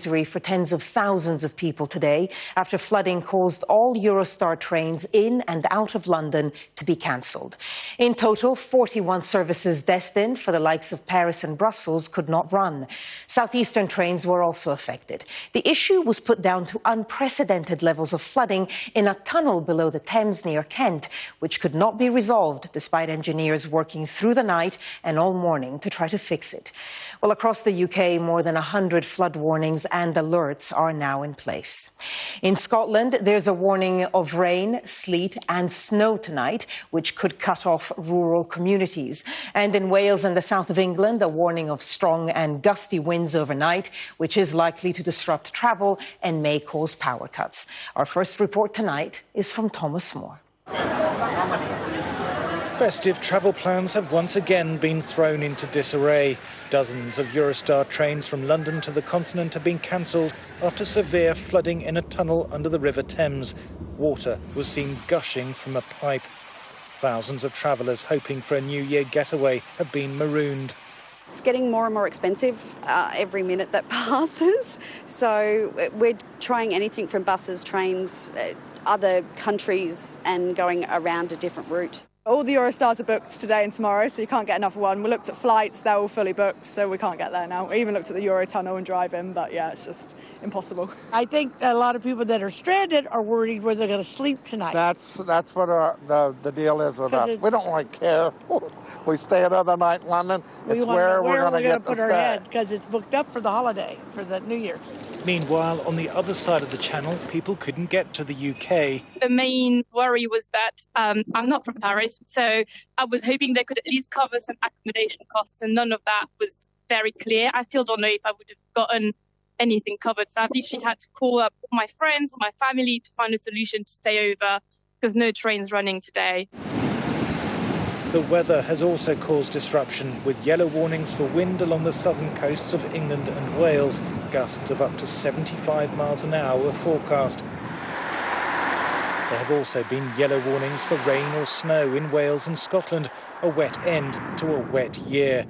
misery for tens of thousands of people today after flooding caused all Eurostar trains in and out of London to be cancelled. In total, 41 services destined for the likes of Paris and Brussels could not run. Southeastern trains were also affected. The issue was put down to unprecedented levels of flooding in a tunnel below the Thames near Kent, which could not be resolved despite engineers working through the night and all morning to try to fix it. Well, across the UK, more than 100 flood warnings and alerts are now in place. In Scotland, there's a warning of rain, sleet and snow tonight, which could cut off rural communities. And in Wales and the south of England, a warning of strong and gusty winds overnight, which is likely to disrupt travel and may cause power cuts. Our first report tonight is from Thomas Moore. Festive travel plans have once again been thrown into disarray. Dozens of Eurostar trains from London to the continent have been cancelled after severe flooding in a tunnel under the River Thames. Water was seen gushing from a pipe. Thousands of travellers hoping for a New Year getaway have been marooned. It's getting more and more expensive every minute that passes. So we're trying anything from buses, trains, other countries and going around a different route. All the Eurostars are booked today and tomorrow, so you can't get another one. We looked at flights, they're all fully booked, so we can't get there now. We even looked at the Eurotunnel and drive in, but yeah, it's just impossible. I think a lot of people that are stranded are worried where they're going to sleep tonight. That's what the deal is with us. We don't really care. We stay another night in London. It's where we're going to get to put our stay. head, because it's booked up for the holiday, for the New Year's. Meanwhile, on the other side of the channel, people couldn't get to the UK. The main worry was that I'm not from Paris, so I was hoping they could at least cover some accommodation costs, and none of that was very clear. I still don't know if I would have gotten anything covered, so I've literally had to call up my friends or my family to find a solution to stay over, because no train's running today. The weather has also caused disruption, with yellow warnings for wind along the southern coasts of England and Wales. Gusts of up to 75 miles an hour were forecast. There have also been yellow warnings for rain or snow in Wales and Scotland, a wet end to a wet year.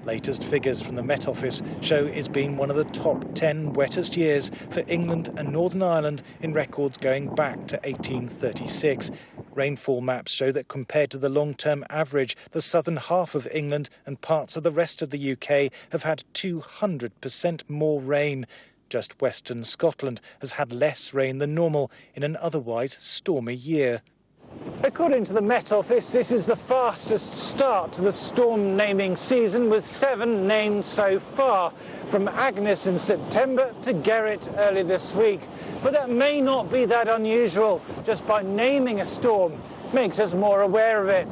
Latest figures from the Met Office show it's been one of the top 10 wettest years for England and Northern Ireland in records going back to 1836. Rainfall maps show that compared to the long-term average, the southern half of England and parts of the rest of the UK have had 200% more rain. Just Western Scotland has had less rain than normal in an otherwise stormy year. According to the Met Office, this is the fastest start to the storm naming season, with 7 named so far, from Agnes in September to Gerrit early this week. But that may not be that unusual. Just by naming a storm makes us more aware of it.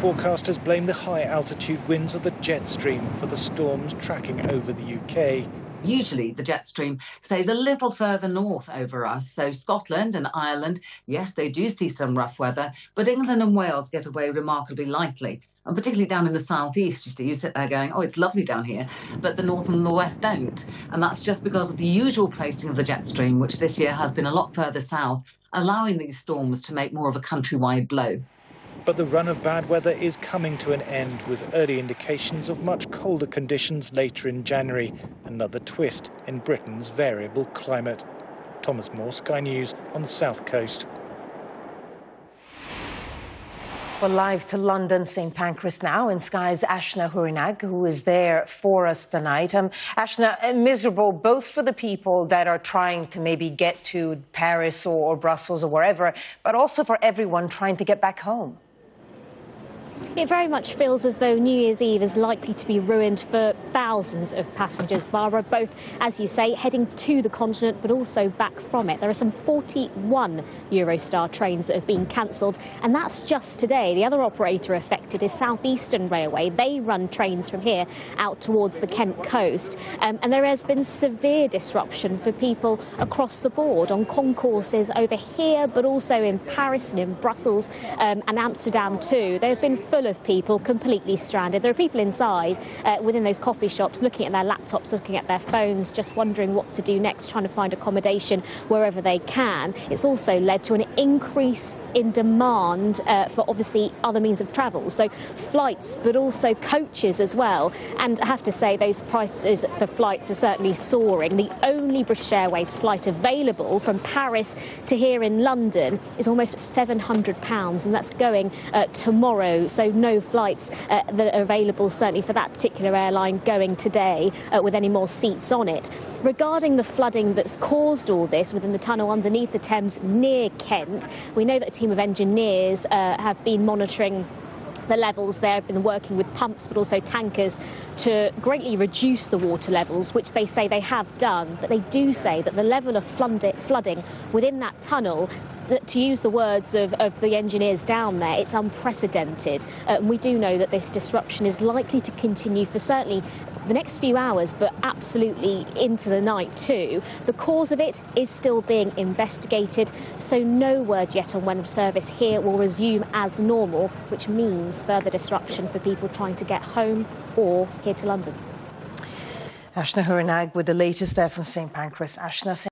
Forecasters blame the high-altitude winds of the jet stream for the storms tracking over the UK. Usually the jet stream stays a little further north over us, so Scotland and Ireland, yes, they do see some rough weather, but England and Wales get away remarkably lightly. And particularly down in the southeast, you see, you sit there going, oh, it's lovely down here, but the north and the west don't. And that's just because of the usual placing of the jet stream, which this year has been a lot further south, allowing these storms to make more of a countrywide blow. But the run of bad weather is coming to an end, with early indications of much colder conditions later in January. Another twist in Britain's variable climate. Thomas Moore, Sky News on the south coast. Well, live to London St Pancras now, in Sky's Ashna Hurinag, who is there for us tonight. Ashna, miserable both for the people that are trying to maybe get to Paris or Brussels or wherever, but also for everyone trying to get back home. It very much feels as though New Year's Eve is likely to be ruined for thousands of passengers, Barbara, both, as you say, heading to the continent but also back from it. There are some 41 Eurostar trains that have been cancelled, and that's just today. The other operator affected is Southeastern Railway. They run trains from here out towards the Kent coast, and there has been severe disruption for people across the board on concourses over here, but also in Paris and in Brussels and Amsterdam too. There have been full of people completely stranded. There are people inside within those coffee shops looking at their laptops, looking at their phones, just wondering what to do next, trying to find accommodation wherever they can. It's also led to an increase in demand for obviously other means of travel, so flights but also coaches as well. And I have to say those prices for flights are certainly soaring. The only British Airways flight available from Paris to here in London is almost £700, and that's going tomorrow, so no flights that are available certainly for that particular airline going today with any more seats on it. Regarding the flooding that's caused all this within the tunnel underneath the Thames near Kent, we know that a team of engineers have been monitoring the levels there, have been working with pumps but also tankers to greatly reduce the water levels, which they say they have done. But they do say that the level of flooding within that tunnel, to use the words of the engineers down there, it's unprecedented. We do know that this disruption is likely to continue for certainly the next few hours, but absolutely into the night too. The cause of it is still being investigated, so no word yet on when service here will resume as normal, which means further disruption for people trying to get home or here to London. Ashna Huranag with the latest there from St Pancras. Ashna,